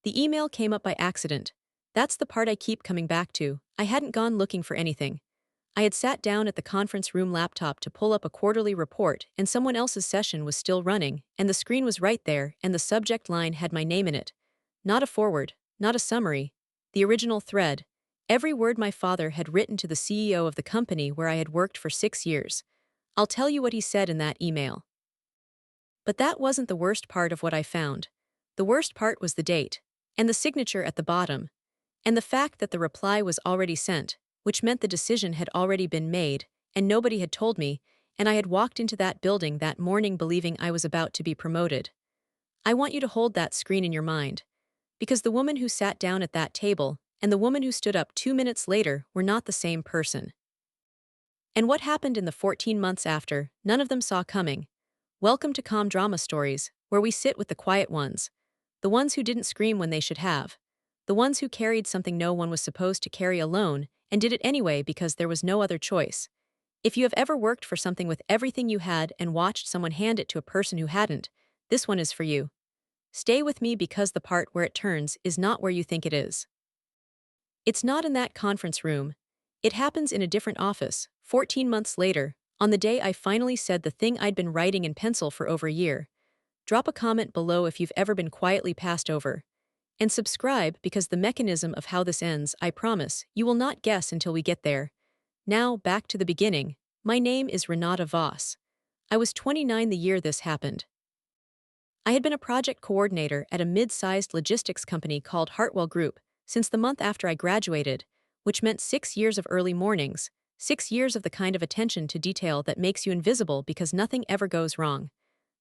The email came up by accident. That's the part I keep coming back to. I hadn't gone looking for anything. I had sat down at the conference room laptop to pull up a quarterly report, and someone else's session was still running, and the screen was right there, and the subject line had my name in it. Not a forward, not a summary. The original thread. Every word my father had written to the CEO of the company where I had worked for 6 years. I'll tell you what he said in that email. But that wasn't the worst part of what I found. The worst part was the date, and the signature at the bottom, and the fact that the reply was already sent, which meant the decision had already been made, and nobody had told me, and I had walked into that building that morning believing I was about to be promoted. I want you to hold that screen in your mind, because the woman who sat down at that table and the woman who stood up 2 minutes later were not the same person. And what happened in the 14 months after, none of them saw coming. Welcome to Calm Drama Stories, where we sit with the quiet ones, the ones who didn't scream when they should have, the ones who carried something no one was supposed to carry alone and did it anyway because there was no other choice. If you have ever worked for something with everything you had and watched someone hand it to a person who hadn't, this one is for you. Stay with me because the part where it turns is not where you think it is. It's not in that conference room. It happens in a different office, 14 months later, on the day I finally said the thing I'd been writing in pencil for over a year. Drop a comment below if you've ever been quietly passed over. And subscribe because the mechanism of how this ends, I promise, you will not guess until we get there. Now, back to the beginning. My name is Renata Voss. I was 29 the year this happened. I had been a project coordinator at a mid-sized logistics company called Hartwell Group since the month after I graduated, which meant 6 years of early mornings, 6 years of the kind of attention to detail that makes you invisible because nothing ever goes wrong.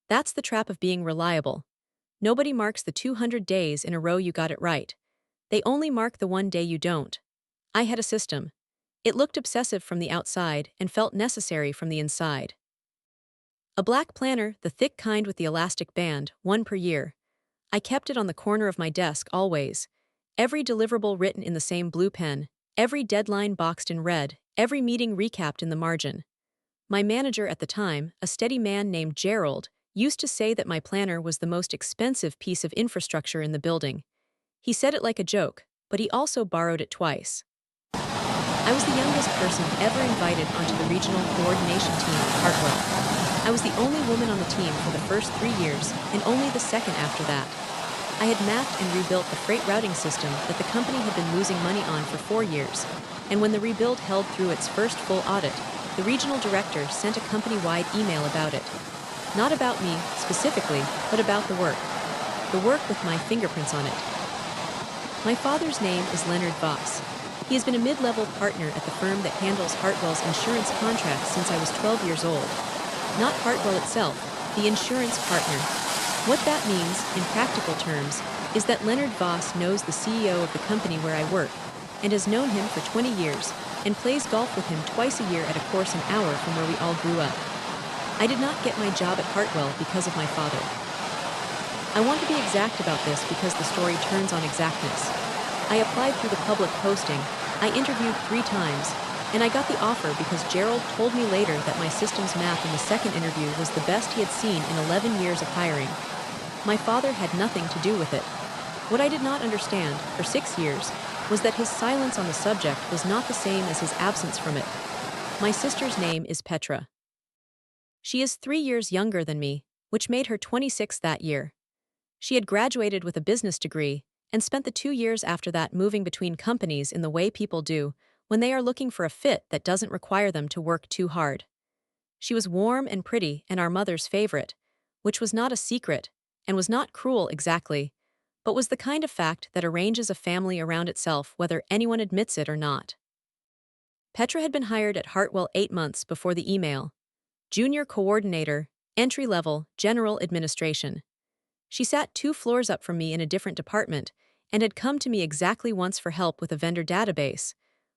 That's the trap of being reliable. Nobody marks the 200 days in a row you got it right. They only mark the one day you don't. I had a system. It looked obsessive from the outside and felt necessary from the inside. A black planner, the thick kind with the elastic band, one per year. I kept it on the corner of my desk always. Every deliverable written in the same blue pen, every deadline boxed in red, every meeting recapped in the margin. My manager at the time, a steady man named Gerald, used to say that my planner was the most expensive piece of infrastructure in the building. He said it like a joke, but he also borrowed it twice. I was the youngest person ever invited onto the regional coordination team at Hartwell. I was the only woman on the team for the first 3 years, and only the second after that. I had mapped and rebuilt the freight routing system that the company had been losing money on for 4 years, and when the rebuild held through its first full audit, the regional director sent a company-wide email about it. Not about me, specifically, but about the work. The work with my fingerprints on it. My father's name is Leonard Voss. He has been a mid-level partner at the firm that handles Hartwell's insurance contracts since I was 12 years old. Not Hartwell itself, the insurance partner. What that means, in practical terms, is that Leonard Voss knows the CEO of the company where I work, and has known him for 20 years, and plays golf with him twice a year at a course an hour from where we all grew up. I did not get my job at Hartwell because of my father. I want to be exact about this because the story turns on exactness. I applied through the public posting, I interviewed 3 times, and I got the offer because Gerald told me later that my systems map in the second interview was the best he had seen in 11 years of hiring. My father had nothing to do with it. What I did not understand, for 6 years, was that his silence on the subject was not the same as his absence from it. My sister's name is Petra. She is 3 years younger than me, which made her 26 that year. She had graduated with a business degree and spent the 2 years after that moving between companies in the way people do when they are looking for a fit that doesn't require them to work too hard. She was warm and pretty and our mother's favorite, which was not a secret and was not cruel exactly, but was the kind of fact that arranges a family around itself whether anyone admits it or not. Petra had been hired at Hartwell 8 months before the email. Junior coordinator, entry-level, general administration. She sat 2 floors up from me in a different department and had come to me exactly once for help with a vendor database,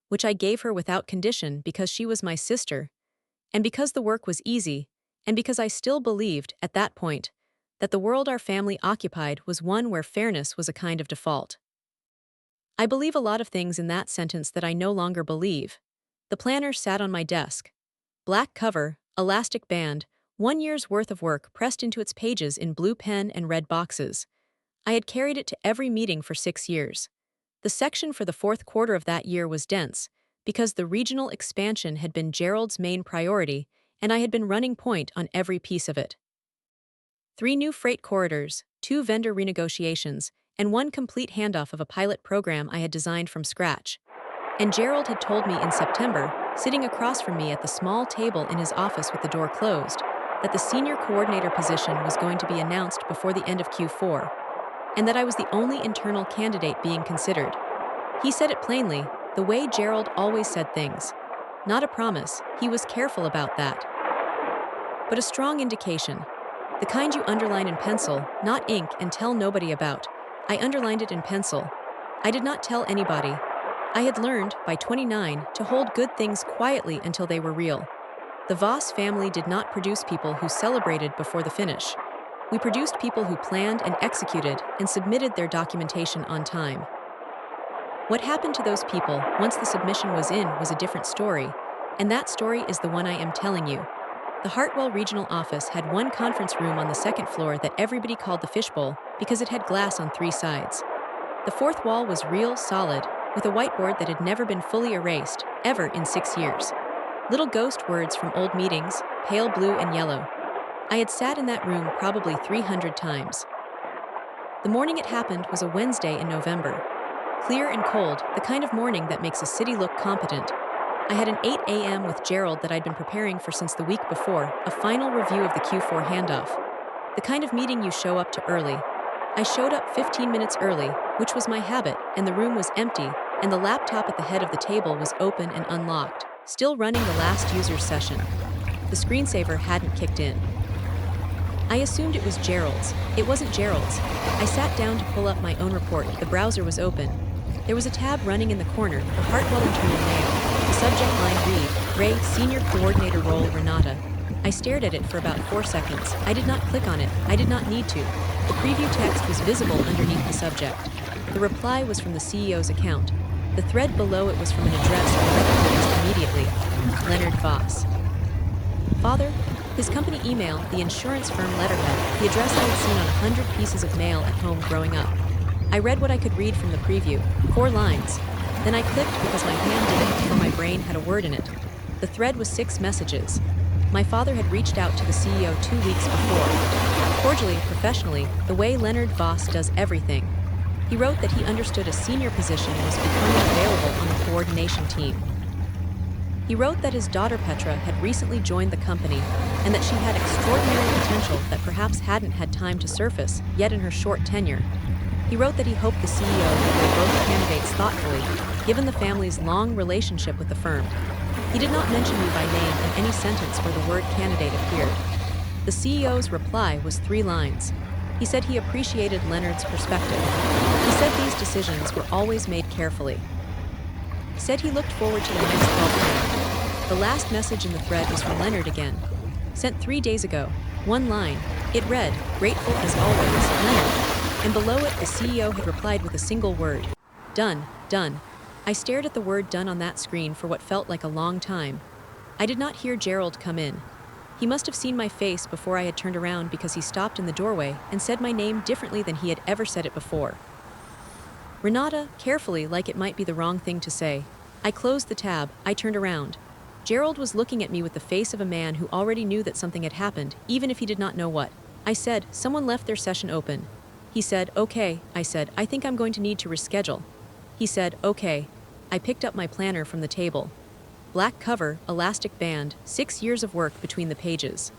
which I gave her without condition because she was my sister, and because the work was easy, and because I still believed, at that point, that the world our family occupied was one where fairness was a kind of default. I believe a lot of things in that sentence that I no longer believe. The planner sat on my desk. Black cover, elastic band, 1 year's worth of work pressed into its pages in blue pen and red boxes. I had carried it to every meeting for 6 years. The section for the fourth quarter of that year was dense, because the regional expansion had been Gerald's main priority, and I had been running point on every piece of it. 3 new freight corridors, 2 vendor renegotiations, and 1 complete handoff of a pilot program I had designed from scratch. And Gerald had told me in September, sitting across from me at the small table in his office with the door closed, that the senior coordinator position was going to be announced before the end of Q4, and that I was the only internal candidate being considered. He said it plainly, the way Gerald always said things. Not a promise, he was careful about that. But a strong indication. The kind you underline in pencil, not ink, and tell nobody about. I underlined it in pencil. I did not tell anybody. I had learned, by 29, to hold good things quietly until they were real. The Voss family did not produce people who celebrated before the finish. We produced people who planned and executed and submitted their documentation on time. What happened to those people once the submission was in was a different story, and that story is the one I am telling you. The Hartwell Regional Office had one conference room on the second floor that everybody called the fishbowl because it had glass on 3 sides. The fourth wall was real, solid, with a whiteboard that had never been fully erased, ever in 6 years. Little ghost words from old meetings, pale blue and yellow. I had sat in that room probably 300 times. The morning it happened was a Wednesday in November. Clear and cold, the kind of morning that makes a city look competent. I had an 8 a.m. with Gerald that I'd been preparing for since the week before, a final review of the Q4 handoff. The kind of meeting you show up to early. I showed up 15 minutes early, which was my habit, and the room was empty, and the laptop at the head of the table was open and unlocked, still running the last user's session. The screensaver hadn't kicked in. I assumed it was Gerald's. It wasn't Gerald's. I sat down to pull up my own report. The browser was open. There was a tab running in the corner, the Hartwell internal mail. The subject line read, Ray, Senior Coordinator Role, Renata. I stared at it for about 4 seconds. I did not click on it. I did not need to. The preview text was visible underneath the subject. The reply was from the CEO's account. The thread below it was from an address I recognized immediately. Leonard Voss. Father? His company email, the insurance firm letterhead, the address I had seen on 100 pieces of mail at home growing up. I read what I could read from the preview, 4 lines. Then I clicked because my hand didn't, or my brain had a word in it. The thread was 6 messages. My father had reached out to the CEO 2 weeks before. Cordially, professionally, the way Leonard Voss does everything. He wrote that he understood a senior position was becoming available on the coordination team. He wrote that his daughter Petra had recently joined the company and that she had extraordinary potential that perhaps hadn't had time to surface yet in her short tenure. He wrote that he hoped the CEO would weigh both candidates thoughtfully, given the family's long relationship with the firm. He did not mention me by name in any sentence where the word candidate appeared. The CEO's reply was 3 lines. He said he appreciated Leonard's perspective. He said these decisions were always made carefully. He said he looked forward to the next call from him. The last message in the thread was from Leonard again. Sent 3 days ago. 1 line. It read, grateful as always, Leonard. And below it, the CEO had replied with a single word. Done, done. I stared at the word done on that screen for what felt like a long time. I did not hear Gerald come in. He must have seen my face before I had turned around because he stopped in the doorway and said my name differently than he had ever said it before. Renata, carefully, like it might be the wrong thing to say. I closed the tab. I turned around. Gerald was looking at me with the face of a man who already knew that something had happened, even if he did not know what. I said, someone left their session open. He said, okay. I said, I think I'm going to need to reschedule. He said, okay. I picked up my planner from the table. Black cover, elastic band, 6 years of work between the pages.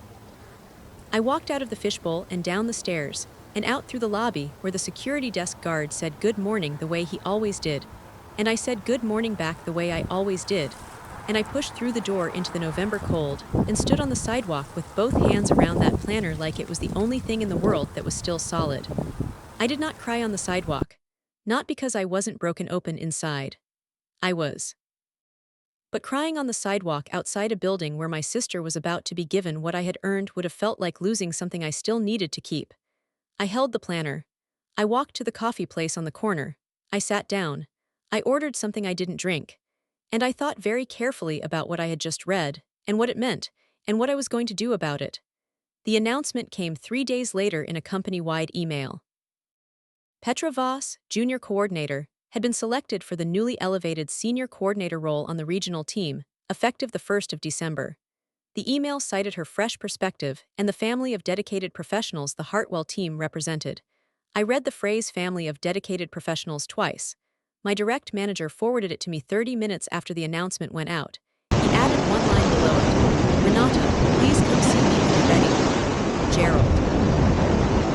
I walked out of the fishbowl and down the stairs, and out through the lobby where the security desk guard said good morning the way he always did. And I said good morning back the way I always did. And I pushed through the door into the November cold and stood on the sidewalk with both hands around that planner like it was the only thing in the world that was still solid. I did not cry on the sidewalk. Not because I wasn't broken open inside. I was. But crying on the sidewalk outside a building where my sister was about to be given what I had earned would have felt like losing something I still needed to keep. I held the planner. I walked to the coffee place on the corner. I sat down. I ordered something I didn't drink. And I thought very carefully about what I had just read, and what it meant, and what I was going to do about it. The announcement came 3 days later in a company-wide email. Petra Voss, junior coordinator, had been selected for the newly elevated senior coordinator role on the regional team, effective the 1st of December. The email cited her fresh perspective and the family of dedicated professionals the Hartwell team represented. I read the phrase family of dedicated professionals twice. My direct manager forwarded it to me 30 minutes after the announcement went out. He added one line below it. Renata, please come see me when you're ready. Gerald.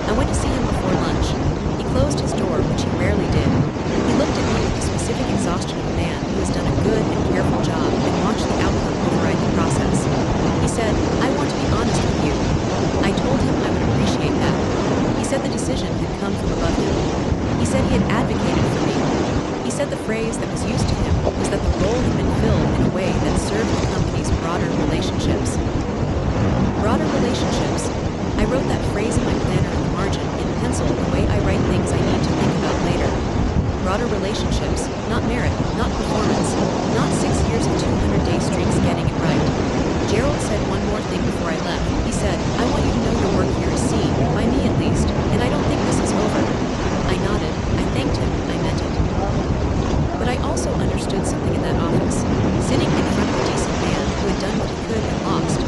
I went to see him before lunch. He closed his door, which he rarely did. He looked at me with the specific exhaustion of a man who has done a good and careful job and watched the outcome override the process. He said, I want to be honest with you. I told him I would appreciate that. He said the decision had come from above him. He said he had advocated for me. He said the phrase that was used to him was that the role had been filled in a way that served the company's broader relationships. Broader relationships. I wrote that phrase in my planner in the margin in pencil the way I write things I need to think about later. Broader relationships, not merit, not performance, not 6 years of 200-day streaks getting it right. Gerald said one more thing before I left. He said, I want you to know your work here is seen, by me at least, and I don't think this is over. I nodded, I thanked him, I meant it. But I also understood something in that office, sitting in front of a decent man who had done what he could and lost,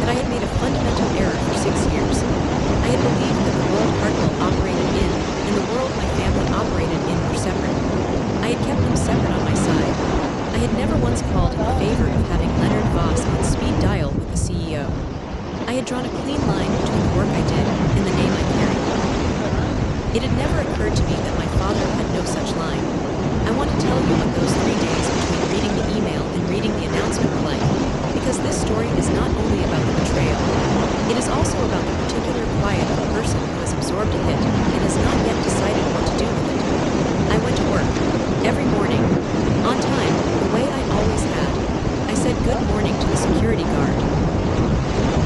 that I had made a fundamental error for 6 years. I had believed that the world Hartwell operated in and the world my family operated in were separate. I had kept them separate on my side. I had never once called in favor of having Leonard Voss on speed dial with the CEO. I had drawn a clean line between the work I did and the name I carried. It had never occurred to me that my father had no such line. I want to tell you what those 3 days between reading the email and reading the announcement were like, because this story is not only about the betrayal, it is also about the particular quiet of a person who has absorbed a hit and has not yet decided what to do with it. I went to work, every morning, on time, the way I always had. I said good morning to the security guard.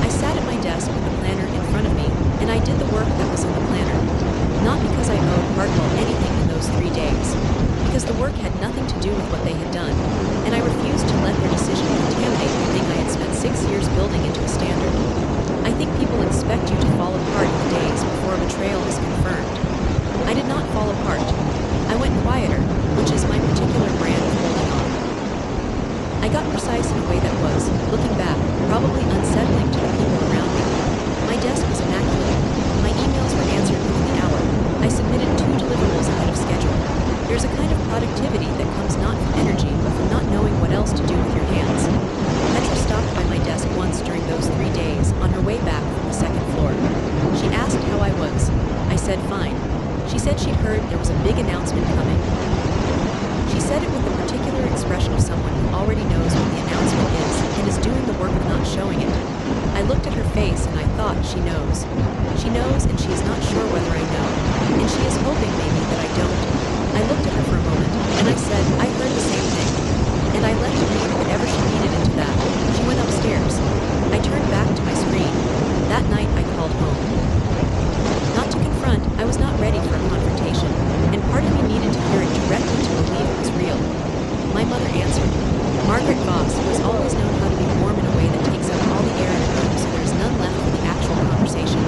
I sat at my desk with the planner in front of me, and I did the work that was in the planner. Not because I owed Hartwell anything in those 3 days, because the work had nothing to do with what they had done, and I refused to let their decision contaminate the thing I had spent 6 years building into a standard. I think people expect you to fall apart in the days before a betrayal is confirmed. I did not fall apart. I went quieter, which is my particular brand of holding on. I got precise in a way that was, looking back, probably unsettling to the people around me. My desk was immaculate. My emails were answered within the hour. I submitted 2 deliverables ahead of schedule. There's a kind of productivity that comes not from energy, but from not knowing what else to do with your hands. Petra stopped by my desk once during those 3 days, on her way back from the 2nd floor. She asked how I was. I said fine. She said she'd heard there was a big announcement coming. She said it with the particular expression of someone who already knows what the announcement is and is doing the work of not showing it. I looked at her face and I thought she knows. She knows and she is not sure whether I know, and she is hoping maybe that I don't. I looked at her for a moment, and I said, I heard the same thing. And I let her read whatever she needed into that. She went upstairs. I turned back to my screen. That night I called home. Not to confront, I was not ready for a confrontation, and part of me needed to hear it directly to believe it was real. My mother answered. Margaret Voss, who has always known how to be warm in a way that takes up all the air in a room so there is none left for the actual conversation.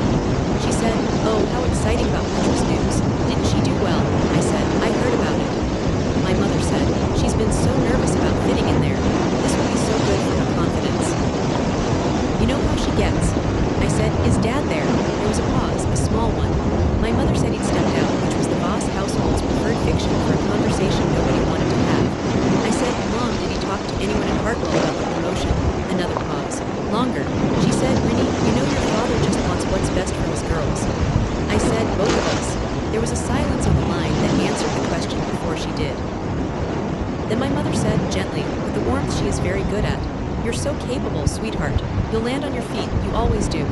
She said, oh, how exciting about Petra's news. Didn't she do well? I said, I heard about it. My mother said, she's been so nervous about fitting in there. This will be so good for her confidence. You know how she gets. I said, is Dad there? There was a pause, a small one. My mother said he'd stepped out, which was the Voss household's preferred fiction for a conversation nobody wanted to have. I said, Mom, did he talk to anyone in Hartwell about the promotion? Another pause. Longer. She said, Rennie, you know your father just wants what's best for his girls. I said, both of us. There was a silence on the line that answered the question before she did. Then my mother said, gently, with the warmth she is very good at, you're so capable, sweetheart. You'll land on your feet, you always do.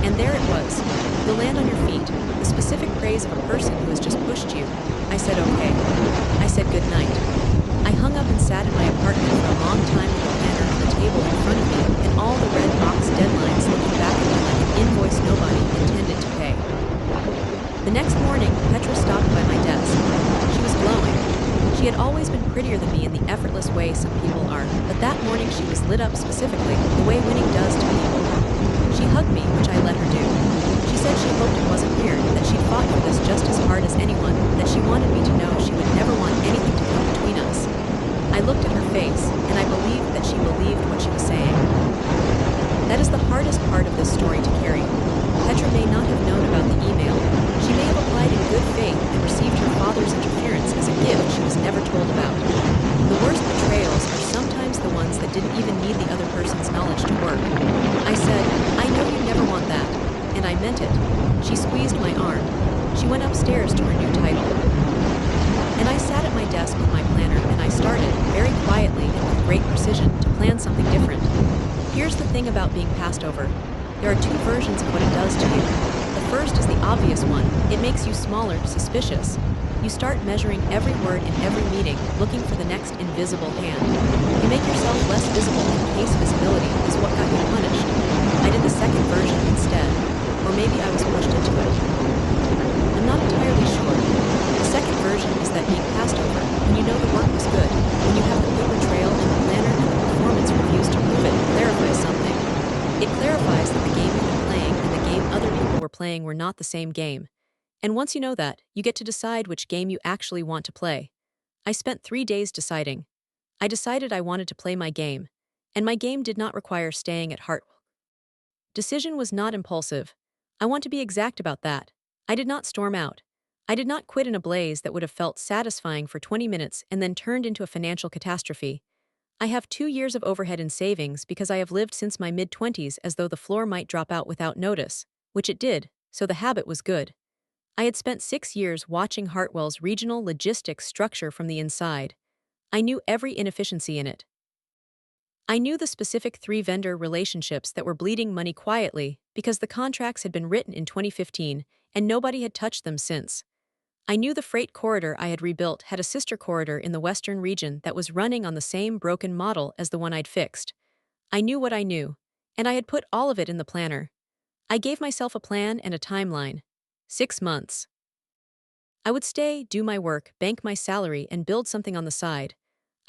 And there it was. You'll land on your feet, the specific praise of a person who has just pushed you. I said, okay. I said good night. I hung up and sat in my apartment for a long time with the planner on the table in front of me and all the red box deadlines looking back at me like an invoice nobody intended to pay. The next morning, Petra stopped by my desk. She was glowing. She had always been prettier than me in the effortless way some people are, but that morning she was lit up specifically, the way winning does to people. She hugged me, which I let her do. She said she hoped it wasn't weird, that she'd fought for this just as hard as anyone, that she wanted me to know she would never want anything to come between us. I looked at her face, and I believed that she believed what she was saying. That is the hardest part of this story to carry. Petra may not have known about the email. She may have applied in good faith and received her father's interference as a gift she was never told about. The worst betrayals are sometimes the ones that didn't even need the other person's knowledge to work. I said, I know you never want that. And I meant it. She squeezed my arm. She went upstairs to her new title. And I sat at my desk with my planner and I started, very quietly and with great precision, to plan something different. Here's the thing about being passed over. There are two versions of what it does to you. The first is the obvious one. It makes you smaller, suspicious. You start measuring every word in every meeting, looking for the next invisible hand. You make yourself less visible in case visibility is what got you punished. I did the second version instead. Or maybe I was pushed into it. I'm not entirely sure. The second version is that being passed over, when you know the work was good, when you have the paper trail and the planner and the performance reviews to prove it, clarifies something. It clarifies that the game you've been playing and the game other people were playing were not the same game. And once you know that, you get to decide which game you actually want to play. I spent 3 days deciding. I decided I wanted to play my game. And my game did not require staying at Hartwell. Decision was not impulsive. I want to be exact about that. I did not storm out. I did not quit in a blaze that would have felt satisfying for 20 minutes and then turned into a financial catastrophe. I have 2 years of overhead in savings because I have lived since my mid-20s as though the floor might drop out without notice, which it did, so the habit was good. I had spent 6 years watching Hartwell's regional logistics structure from the inside. I knew every inefficiency in it. I knew the specific 3 vendor relationships that were bleeding money quietly because the contracts had been written in 2015 and nobody had touched them since. I knew the freight corridor I had rebuilt had a sister corridor in the western region that was running on the same broken model as the one I'd fixed. I knew what I knew, and I had put all of it in the planner. I gave myself a plan and a timeline. 6 months. I would stay, do my work, bank my salary, and build something on the side.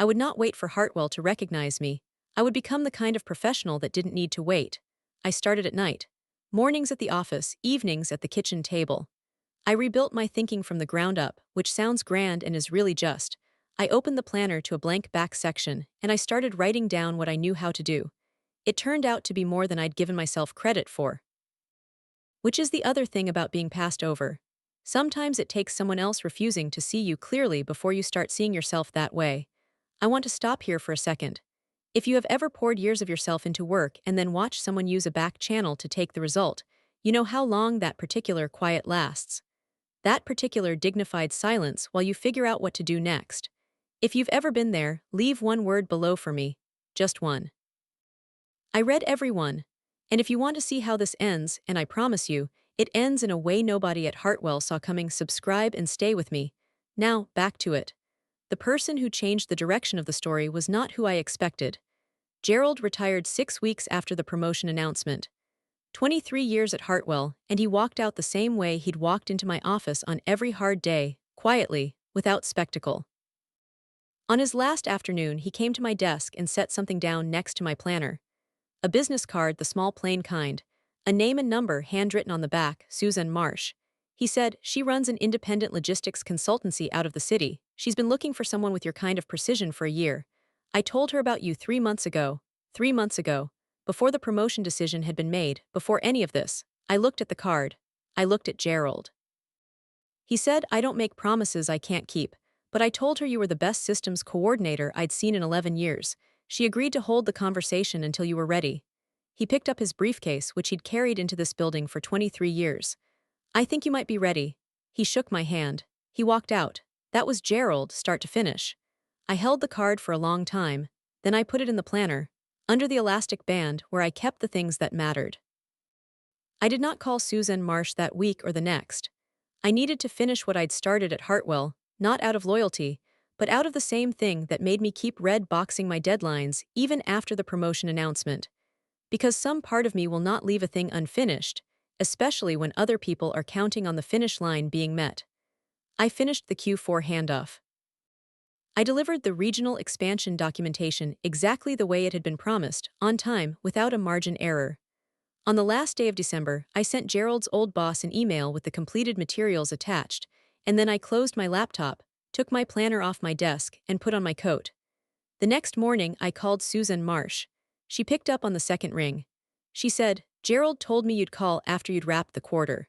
I would not wait for Hartwell to recognize me. I would become the kind of professional that didn't need to wait. I started at night. Mornings at the office, evenings at the kitchen table. I rebuilt my thinking from the ground up, which sounds grand and is really just. I opened the planner to a blank back section, and I started writing down what I knew how to do. It turned out to be more than I'd given myself credit for. Which is the other thing about being passed over. Sometimes it takes someone else refusing to see you clearly before you start seeing yourself that way. I want to stop here for a second. If you have ever poured years of yourself into work and then watched someone use a back channel to take the result, you know how long that particular quiet lasts. That particular dignified silence while you figure out what to do next. If you've ever been there, leave one word below for me. Just one. I read every one. And if you want to see how this ends, and I promise you, it ends in a way nobody at Hartwell saw coming, subscribe and stay with me. Now, back to it. The person who changed the direction of the story was not who I expected. Gerald retired 6 weeks after the promotion announcement. 23 years at Hartwell, and he walked out the same way he'd walked into my office on every hard day, quietly, without spectacle. On his last afternoon, he came to my desk and set something down next to my planner. A business card, the small plain kind, a name and number handwritten on the back, Susan Marsh. He said, she runs an independent logistics consultancy out of the city. She's been looking for someone with your kind of precision for a year. I told her about you 3 months ago. 3 months ago. Before the promotion decision had been made, before any of this. I looked at the card. I looked at Gerald. He said, I don't make promises I can't keep, but I told her you were the best systems coordinator I'd seen in 11 years. She agreed to hold the conversation until you were ready. He picked up his briefcase, which he'd carried into this building for 23 years. I think you might be ready. He shook my hand. He walked out. That was Gerald, start to finish. I held the card for a long time. Then I put it in the planner, under the elastic band where I kept the things that mattered. I did not call Susan Marsh that week or the next. I needed to finish what I'd started at Hartwell, not out of loyalty, but out of the same thing that made me keep red boxing my deadlines even after the promotion announcement. Because some part of me will not leave a thing unfinished, especially when other people are counting on the finish line being met. I finished the Q4 handoff. I delivered the regional expansion documentation exactly the way it had been promised, on time, without a margin error. On the last day of December, I sent Gerald's old boss an email with the completed materials attached, and then I closed my laptop, took my planner off my desk, and put on my coat. The next morning, I called Susan Marsh. She picked up on the second ring. She said, "Gerald told me you'd call after you'd wrapped the quarter."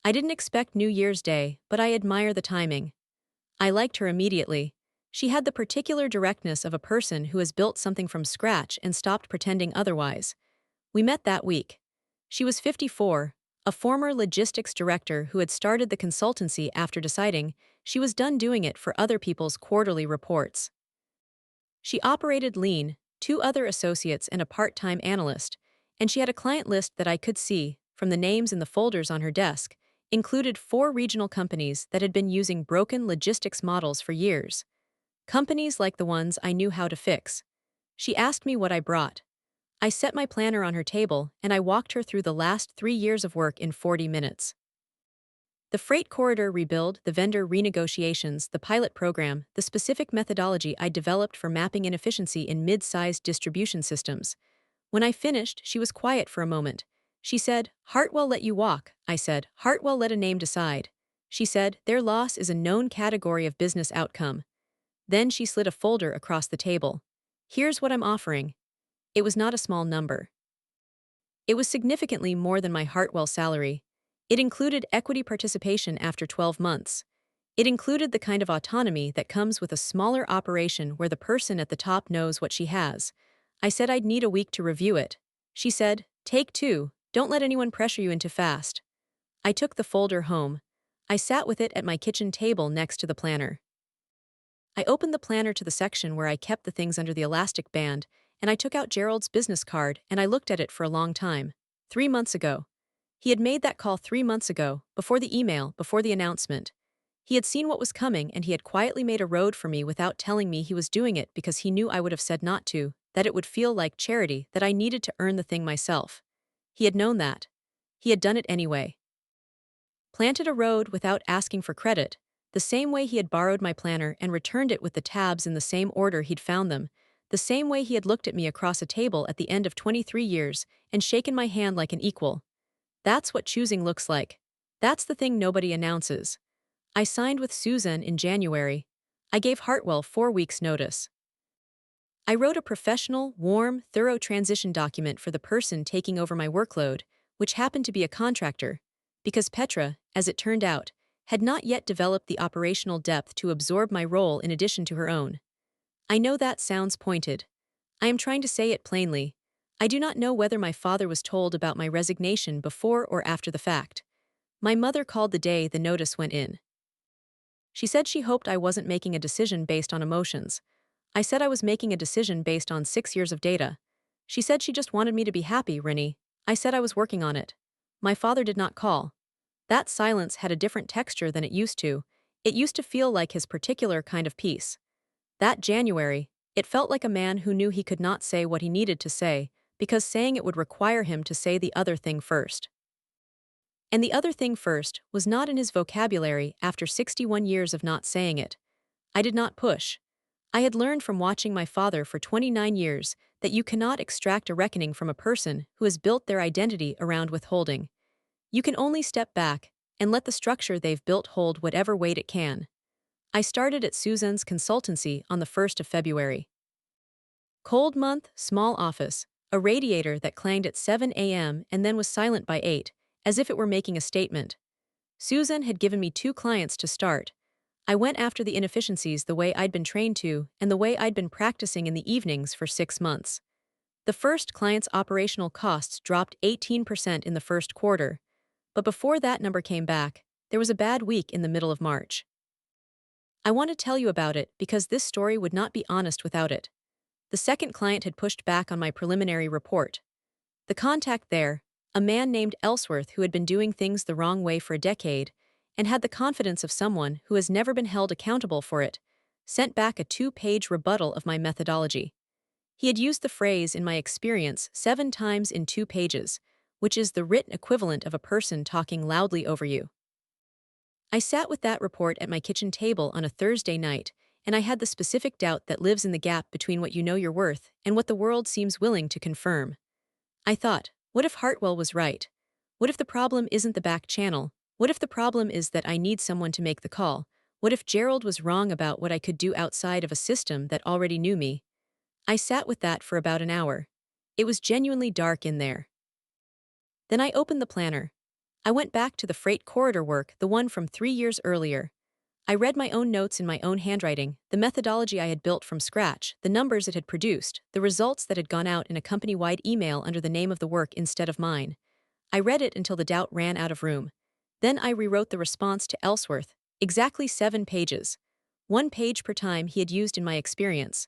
I didn't expect New Year's Day, but I admire the timing. I liked her immediately. She had the particular directness of a person who has built something from scratch and stopped pretending otherwise. We met that week. She was 54, a former logistics director who had started the consultancy after deciding she was done doing it for other people's quarterly reports. She operated lean, two other associates and a part-time analyst, and she had a client list that I could see, from the names in the folders on her desk, included 4 regional companies that had been using broken logistics models for years. Companies like the ones I knew how to fix. She asked me what I brought. I set my planner on her table and I walked her through the last 3 years of work in 40 minutes. The freight corridor rebuild, the vendor renegotiations, the pilot program, the specific methodology I developed for mapping inefficiency in mid-sized distribution systems. When I finished, she was quiet for a moment. She said, "Hartwell let you walk." I said, "Hartwell let a name decide." She said, "Their loss is a known category of business outcome." Then she slid a folder across the table. "Here's what I'm offering." It was not a small number. It was significantly more than my Hartwell salary. It included equity participation after 12 months. It included the kind of autonomy that comes with a smaller operation where the person at the top knows what she has. I said I'd need a week to review it. She said, "Take 2, don't let anyone pressure you into fast." I took the folder home. I sat with it at my kitchen table next to the planner. I opened the planner to the section where I kept the things under the elastic band, and I took out Gerald's business card and I looked at it for a long time. 3 months ago. He had made that call 3 months ago, before the email, before the announcement. He had seen what was coming and he had quietly made a road for me without telling me he was doing it because he knew I would have said not to, that it would feel like charity, that I needed to earn the thing myself. He had known that. He had done it anyway. Planted a road without asking for credit, the same way he had borrowed my planner and returned it with the tabs in the same order he'd found them, the same way he had looked at me across a table at the end of 23 years and shaken my hand like an equal. That's what choosing looks like. That's the thing nobody announces. I signed with Susan in January. I gave Hartwell 4 weeks' notice. I wrote a professional, warm, thorough transition document for the person taking over my workload, which happened to be a contractor, because Petra, as it turned out, had not yet developed the operational depth to absorb my role in addition to her own. I know that sounds pointed. I am trying to say it plainly. I do not know whether my father was told about my resignation before or after the fact. My mother called the day the notice went in. She said she hoped I wasn't making a decision based on emotions. I said I was making a decision based on 6 years of data. She said she just wanted me to be happy, Rinny. I said I was working on it. My father did not call. That silence had a different texture than it used to. It used to feel like his particular kind of peace. That January, it felt like a man who knew he could not say what he needed to say, because saying it would require him to say the other thing first. And the other thing first was not in his vocabulary after 61 years of not saying it. I did not push. I had learned from watching my father for 29 years that you cannot extract a reckoning from a person who has built their identity around withholding. You can only step back and let the structure they've built hold whatever weight it can. I started at Susan's consultancy on the 1st of February. Cold month, small office, a radiator that clanged at 7 a.m. and then was silent by 8, as if it were making a statement. Susan had given me 2 clients to start. I went after the inefficiencies the way I'd been trained to and the way I'd been practicing in the evenings for 6 months. The first client's operational costs dropped 18% in the first quarter, but before that number came back, there was a bad week in the middle of March. I want to tell you about it because this story would not be honest without it. The second client had pushed back on my preliminary report. The contact there, a man named Ellsworth who had been doing things the wrong way for a decade, and had the confidence of someone who has never been held accountable for it, sent back a 2-page rebuttal of my methodology. He had used the phrase "in my experience" 7 times in 2 pages, which is the written equivalent of a person talking loudly over you. I sat with that report at my kitchen table on a Thursday night, and I had the specific doubt that lives in the gap between what you know you're worth and what the world seems willing to confirm. I thought, What if Hartwell was right? What if the problem isn't the back channel? What if the problem is that I need someone to make the call? What if Gerald was wrong about what I could do outside of a system that already knew me? I sat with that for about an hour. It was genuinely dark in there. Then I opened the planner. I went back to the freight corridor work, the one from 3 years earlier. I read my own notes in my own handwriting, the methodology I had built from scratch, the numbers it had produced, the results that had gone out in a company-wide email under the name of the work instead of mine. I read it until the doubt ran out of room. Then I rewrote the response to Ellsworth, exactly 7 pages. 1 page per time he had used in my experience.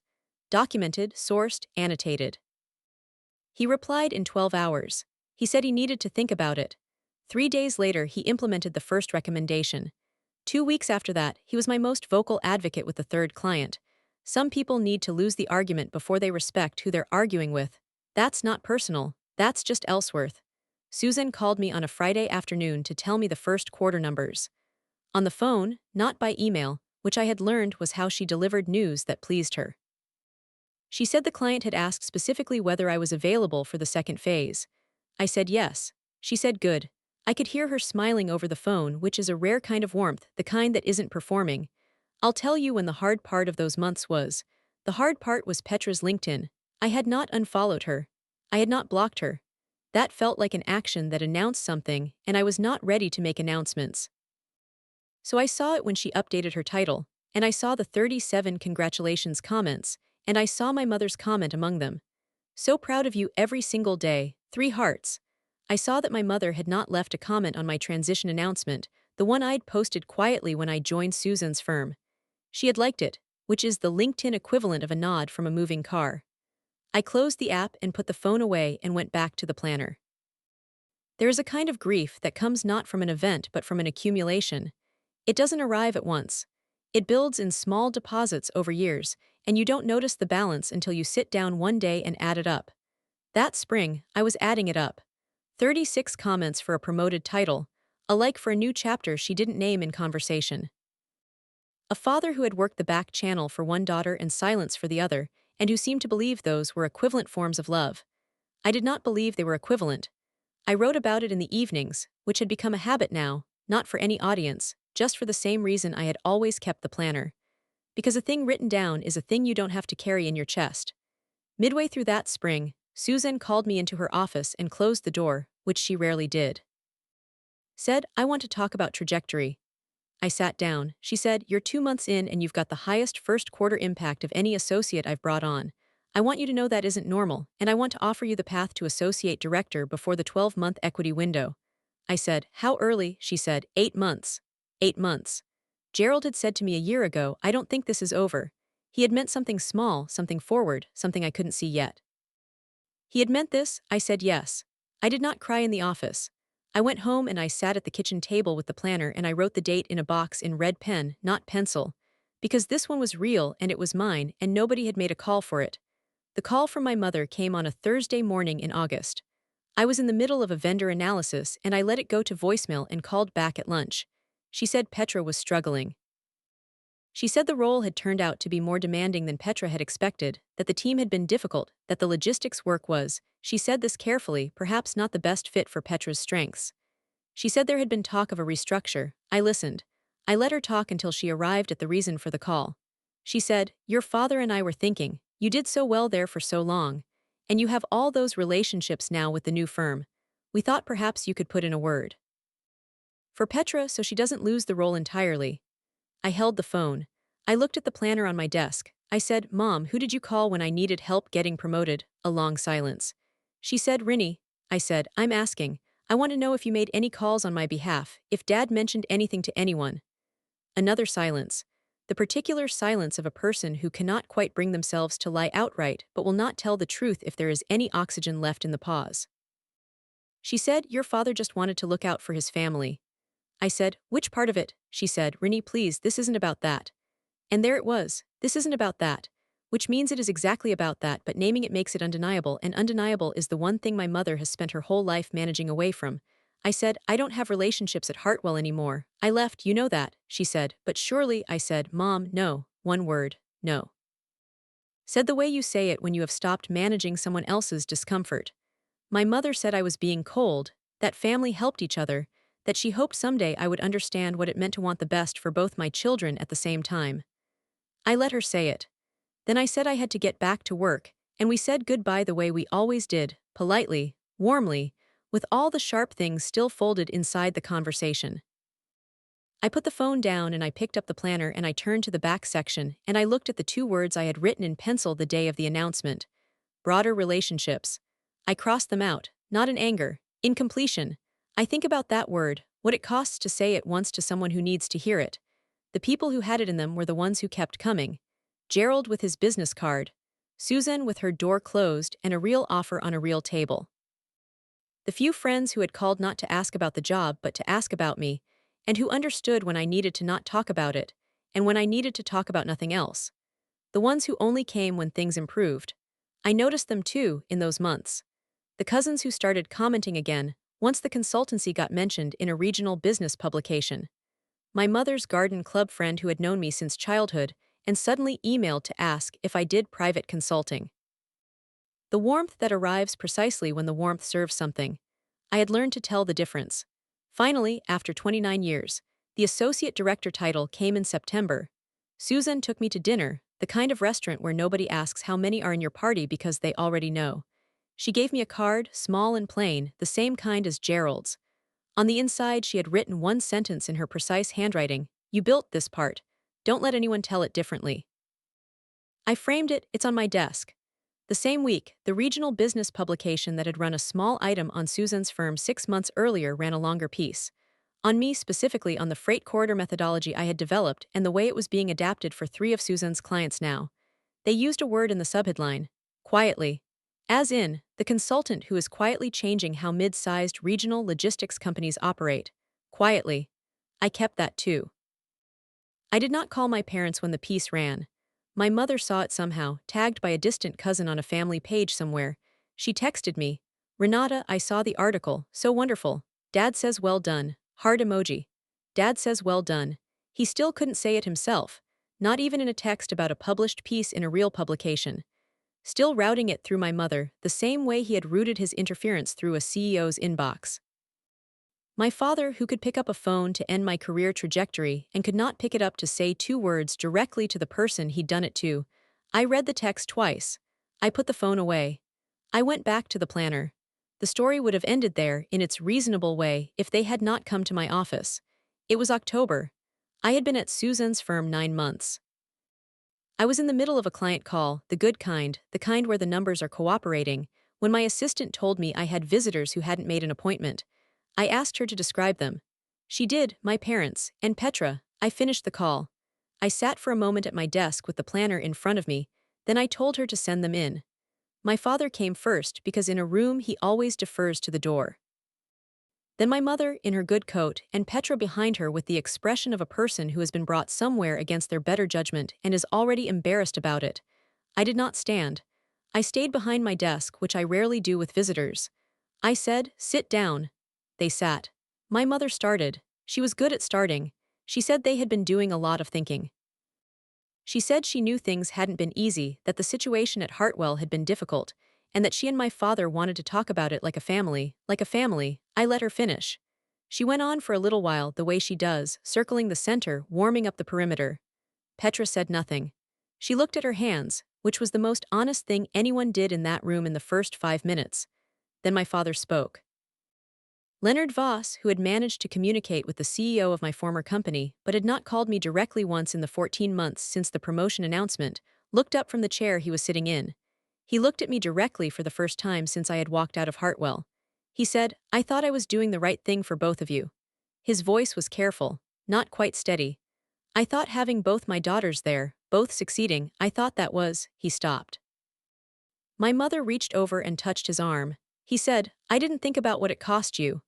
Documented, sourced, annotated. He replied in 12 hours. He said he needed to think about it. 3 days later, he implemented the first recommendation. 2 weeks after that, he was my most vocal advocate with the third client. Some people need to lose the argument before they respect who they're arguing with. That's not personal. That's just Ellsworth. Susan called me on a Friday afternoon to tell me the first quarter numbers. On the phone, not by email, which I had learned was how she delivered news that pleased her. She said the client had asked specifically whether I was available for the second phase. I said yes. She said good. I could hear her smiling over the phone, which is a rare kind of warmth, the kind that isn't performing. I'll tell you when the hard part of those months was. The hard part was Petra's LinkedIn. I had not unfollowed her. I had not blocked her. That felt like an action that announced something, and I was not ready to make announcements. So I saw it when she updated her title, and I saw the 37 congratulations comments, and I saw my mother's comment among them. So proud of you every single day, 3 hearts. I saw that my mother had not left a comment on my transition announcement, the one I'd posted quietly when I joined Susan's firm. She had liked it, which is the LinkedIn equivalent of a nod from a moving car. I closed the app and put the phone away and went back to the planner. There is a kind of grief that comes not from an event but from an accumulation. It doesn't arrive at once. It builds in small deposits over years, and you don't notice the balance until you sit down one day and add it up. That spring, I was adding it up. 36 comments for a promoted title, a like for a new chapter she didn't name in conversation. A father who had worked the back channel for one daughter and silence for the other, and who seemed to believe those were equivalent forms of love. I did not believe they were equivalent. I wrote about it in the evenings, which had become a habit now, not for any audience, just for the same reason I had always kept the planner. Because a thing written down is a thing you don't have to carry in your chest. Midway through that spring, Susan called me into her office and closed the door, which she rarely did. Said, I want to talk about trajectory. I sat down. She said, you're 2 months in and you've got the highest first quarter impact of any associate I've brought on. I want you to know that isn't normal, and I want to offer you the path to associate director before the 12-month equity window. I said, how early? She said, 8 months. 8 months. Gerald had said to me a year ago, I don't think this is over. He had meant something small, something forward, something I couldn't see yet. He had meant this, I said yes. I did not cry in the office. I went home and I sat at the kitchen table with the planner and I wrote the date in a box in red pen, not pencil. Because this one was real and it was mine and nobody had made a call for it. The call from my mother came on a Thursday morning in August. I was in the middle of a vendor analysis and I let it go to voicemail and called back at lunch. She said Petra was struggling. She said the role had turned out to be more demanding than Petra had expected, that the team had been difficult, that the logistics work was, she said this carefully, perhaps not the best fit for Petra's strengths. She said there had been talk of a restructure. I listened. I let her talk until she arrived at the reason for the call. She said, your father and I were thinking, you did so well there for so long. And you have all those relationships now with the new firm. We thought perhaps you could put in a word for Petra so she doesn't lose the role entirely. I held the phone. I looked at the planner on my desk. I said, Mom, who did you call when I needed help getting promoted? A long silence. She said, Rinny. I said, I'm asking. I want to know if you made any calls on my behalf, if Dad mentioned anything to anyone. Another silence. The particular silence of a person who cannot quite bring themselves to lie outright but will not tell the truth if there is any oxygen left in the pause. She said, your father just wanted to look out for his family. I said, which part of it? She said, Rinny, please, this isn't about that. And there it was, this isn't about that. Which means it is exactly about that, but naming it makes it undeniable, and undeniable is the one thing my mother has spent her whole life managing away from. I said, I don't have relationships at Hartwell anymore. I left, you know that, she said, but surely, I said, Mom, no, one word, no. Said the way you say it when you have stopped managing someone else's discomfort. My mother said I was being cold, that family helped each other, that she hoped someday I would understand what it meant to want the best for both my children at the same time. I let her say it. Then I said I had to get back to work, and we said goodbye the way we always did, politely, warmly, with all the sharp things still folded inside the conversation. I put the phone down and I picked up the planner and I turned to the back section and I looked at the two words I had written in pencil the day of the announcement. Broader relationships. I crossed them out, not in anger, in completion. I think about that word, what it costs to say it once to someone who needs to hear it. The people who had it in them were the ones who kept coming. Gerald with his business card. Susan with her door closed and a real offer on a real table. The few friends who had called not to ask about the job but to ask about me, and who understood when I needed to not talk about it, and when I needed to talk about nothing else. The ones who only came when things improved. I noticed them too in those months. The cousins who started commenting again once the consultancy got mentioned in a regional business publication. My mother's garden club friend who had known me since childhood and suddenly emailed to ask if I did private consulting. The warmth that arrives precisely when the warmth serves something. I had learned to tell the difference. Finally, after 29 years, the associate director title came in September. Susan took me to dinner, the kind of restaurant where nobody asks how many are in your party because they already know. She gave me a card, small and plain, the same kind as Gerald's. On the inside, she had written one sentence in her precise handwriting: "You built this part. Don't let anyone tell it differently." I framed it, it's on my desk. The same week, the regional business publication that had run a small item on Susan's firm 6 months earlier ran a longer piece. On me specifically, on the freight corridor methodology I had developed and the way it was being adapted for 3 of Susan's clients now. They used a word in the subheadline: quietly. As in, the consultant who is quietly changing how mid-sized regional logistics companies operate. Quietly. I kept that too. I did not call my parents when the piece ran. My mother saw it somehow, tagged by a distant cousin on a family page somewhere. She texted me, "Renata, I saw the article, so wonderful. Dad says well done." Heart emoji. Dad says well done. He still couldn't say it himself, not even in a text about a published piece in a real publication. Still routing it through my mother, the same way he had routed his interference through a CEO's inbox. My father, who could pick up a phone to end my career trajectory and could not pick it up to say 2 words directly to the person he'd done it to. I read the text twice. I put the phone away. I went back to the planner. The story would have ended there, in its reasonable way, if they had not come to my office. It was October. I had been at Susan's firm 9 months. I was in the middle of a client call, the good kind, the kind where the numbers are cooperating, when my assistant told me I had visitors who hadn't made an appointment. I asked her to describe them. She did, my parents, and Petra. I finished the call. I sat for a moment at my desk with the planner in front of me, then I told her to send them in. My father came first because in a room he always defers to the door. Then my mother, in her good coat, and Petra behind her with the expression of a person who has been brought somewhere against their better judgment and is already embarrassed about it. I did not stand. I stayed behind my desk, which I rarely do with visitors. I said, "Sit down." They sat. My mother started. She was good at starting. She said they had been doing a lot of thinking. She said she knew things hadn't been easy, that the situation at Hartwell had been difficult, and that she and my father wanted to talk about it like a family, like a family. I let her finish. She went on for a little while the way she does, circling the center, warming up the perimeter. Petra said nothing. She looked at her hands, which was the most honest thing anyone did in that room in the first 5 minutes. Then my father spoke. Leonard Voss, who had managed to communicate with the CEO of my former company but had not called me directly once in the 14 months since the promotion announcement, looked up from the chair he was sitting in. He looked at me directly for the first time since I had walked out of Hartwell. He said, "I thought I was doing the right thing for both of you." His voice was careful, not quite steady. "I thought having both my daughters there, both succeeding, I thought that was." He stopped. My mother reached over and touched his arm. He said, "I didn't think about what it cost you."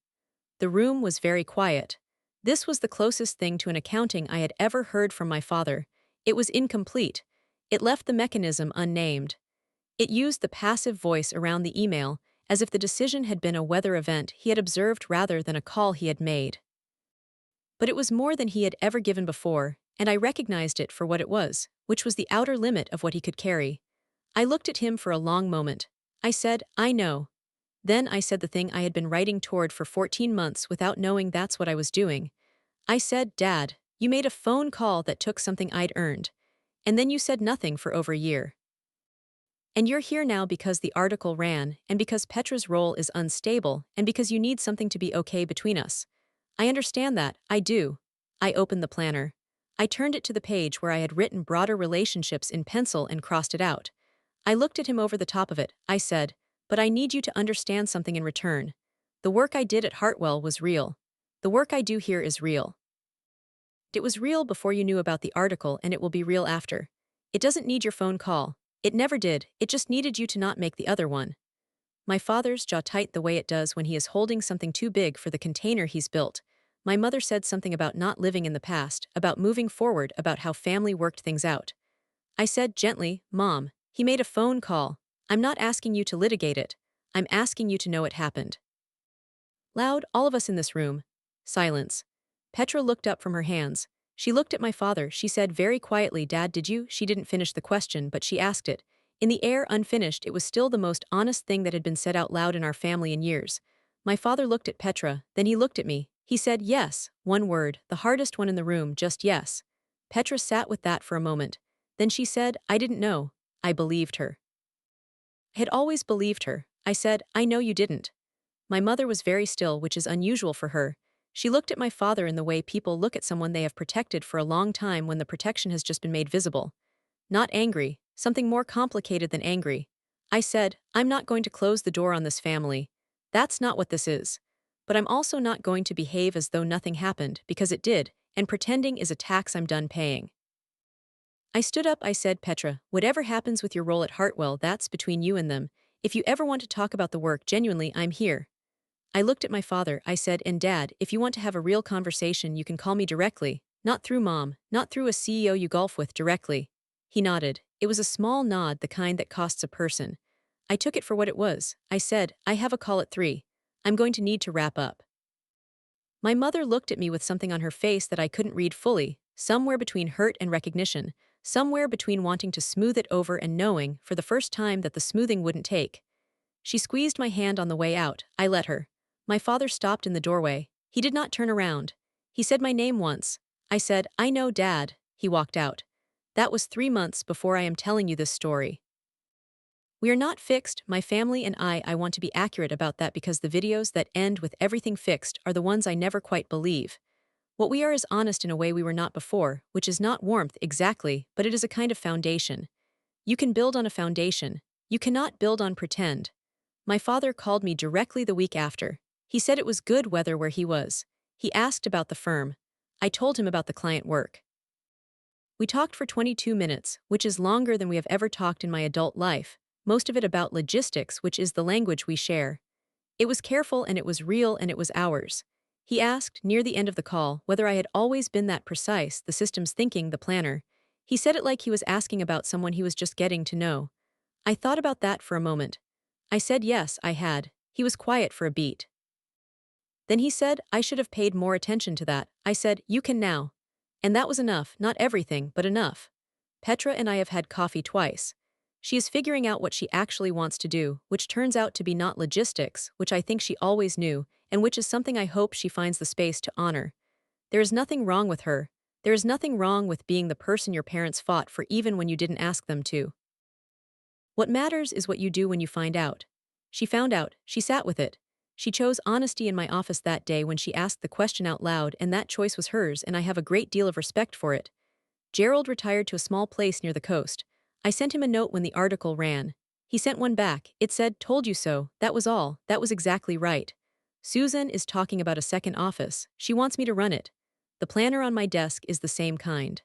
The room was very quiet. This was the closest thing to an accounting I had ever heard from my father. It was incomplete. It left the mechanism unnamed. It used the passive voice around the email, as if the decision had been a weather event he had observed rather than a call he had made. But it was more than he had ever given before, and I recognized it for what it was, which was the outer limit of what he could carry. I looked at him for a long moment. I said, "I know." Then I said the thing I had been writing toward for 14 months without knowing that's what I was doing. I said, Dad, you made a phone call that took something I'd earned. And then you said nothing for over a year. And you're here now because the article ran, and because Petra's role is unstable, and because you need something to be okay between us. I understand that, I do. I opened the planner. I turned it to the page where I had written broader relationships in pencil and crossed it out. I looked at him over the top of it. I said, but I need you to understand something in return. The work I did at Hartwell was real. The work I do here is real. It was real before you knew about the article, and it will be real after. It doesn't need your phone call. It never did, it just needed you to not make the other one. My father's jaw tight the way it does when he is holding something too big for the container he's built. My mother said something about not living in the past, about moving forward, about how family worked things out. I said gently, Mom, he made a phone call. I'm not asking you to litigate it. I'm asking you to know it happened. Loud, all of us in this room. Silence. Petra looked up from her hands. She looked at my father. She said very quietly, Dad, did you? She didn't finish the question, but she asked it. In the air, unfinished, it was still the most honest thing that had been said out loud in our family in years. My father looked at Petra, then he looked at me. He said, yes, one word, the hardest one in the room, just yes. Petra sat with that for a moment. Then she said, I didn't know. I believed her. I had always believed her. I said, I know you didn't. My mother was very still, which is unusual for her. She looked at my father in the way people look at someone they have protected for a long time when the protection has just been made visible. Not angry, something more complicated than angry. I said, I'm not going to close the door on this family. That's not what this is. But I'm also not going to behave as though nothing happened, because it did, and pretending is a tax I'm done paying. I stood up, I said, Petra, whatever happens with your role at Hartwell, that's between you and them. If you ever want to talk about the work, genuinely, I'm here. I looked at my father, I said, and Dad, if you want to have a real conversation, you can call me directly, not through Mom, not through a CEO you golf with, directly. He nodded. It was a small nod, the kind that costs a person. I took it for what it was. I said, I have a call at 3. I'm going to need to wrap up. My mother looked at me with something on her face that I couldn't read fully, somewhere between hurt and recognition, somewhere between wanting to smooth it over and knowing, for the first time, that the smoothing wouldn't take. She squeezed my hand on the way out. I let her. My father stopped in the doorway. He did not turn around. He said my name once. I said, I know, Dad. He walked out. That was 3 months before I am telling you this story. We are not fixed, my family and I want to be accurate about that because the videos that end with everything fixed are the ones I never quite believe. What we are is honest in a way we were not before, which is not warmth exactly, but it is a kind of foundation. You can build on a foundation. You cannot build on pretend. My father called me directly the week after. He said it was good weather where he was. He asked about the firm. I told him about the client work. We talked for 22 minutes, which is longer than we have ever talked in my adult life, most of it about logistics, which is the language we share. It was careful and it was real and it was ours. He asked, near the end of the call, whether I had always been that precise, the systems thinking, the planner. He said it like he was asking about someone he was just getting to know. I thought about that for a moment. I said yes, I had. He was quiet for a beat. Then he said, I should have paid more attention to that. I said, you can now. And that was enough, not everything, but enough. Petra and I have had coffee twice. She is figuring out what she actually wants to do, which turns out to be not logistics, which I think she always knew, and which is something I hope she finds the space to honor. There is nothing wrong with her. There is nothing wrong with being the person your parents fought for even when you didn't ask them to. What matters is what you do when you find out. She found out, she sat with it. She chose honesty in my office that day when she asked the question out loud, and that choice was hers, and I have a great deal of respect for it. Gerald retired to a small place near the coast. I sent him a note when the article ran. He sent one back. It said, told you so, that was all, that was exactly right. Susan is talking about a second office. She wants me to run it. The planner on my desk is the same kind.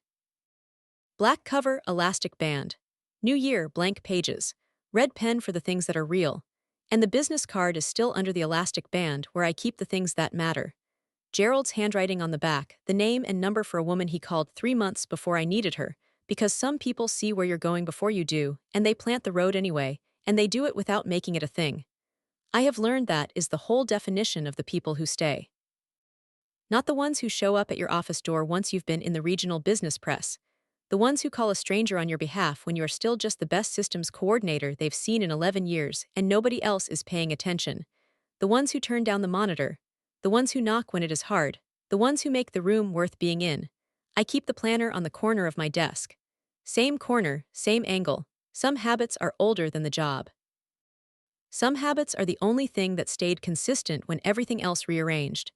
Black cover, elastic band. New year, blank pages. Red pen for the things that are real. And the business card is still under the elastic band where I keep the things that matter. Gerald's handwriting on the back, the name and number for a woman he called 3 months before I needed her, because some people see where you're going before you do, and they plant the road anyway, and they do it without making it a thing. I have learned that is the whole definition of the people who stay. Not the ones who show up at your office door once you've been in the regional business press. The ones who call a stranger on your behalf when you are still just the best systems coordinator they've seen in 11 years and nobody else is paying attention. The ones who turn down the monitor. The ones who knock when it is hard. The ones who make the room worth being in. I keep the planner on the corner of my desk. Same corner, same angle. Some habits are older than the job. Some habits are the only thing that stayed consistent when everything else rearranged.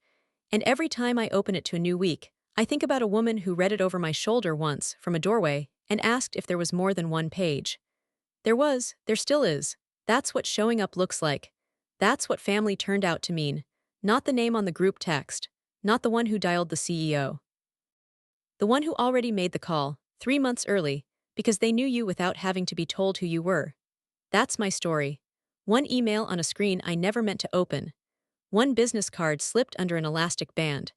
And every time I open it to a new week, I think about a woman who read it over my shoulder once from a doorway and asked if there was more than one page. There was, there still is. That's what showing up looks like. That's what family turned out to mean. Not the name on the group text. Not the one who dialed the CEO. The one who already made the call, 3 months early, because they knew you without having to be told who you were. That's my story. One email on a screen I never meant to open. One business card slipped under an elastic band.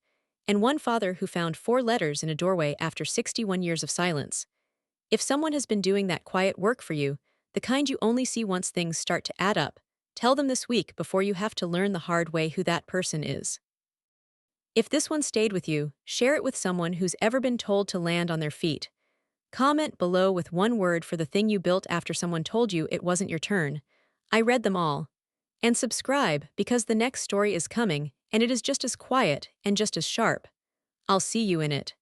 And one father who found 4 letters in a doorway after 61 years of silence. If someone has been doing that quiet work for you, the kind you only see once things start to add up, tell them this week before you have to learn the hard way who that person is. If this one stayed with you, share it with someone who's ever been told to land on their feet. Comment below with one word for the thing you built after someone told you it wasn't your turn. I read them all. And subscribe because the next story is coming and it is just as quiet and just as sharp. I'll see you in it.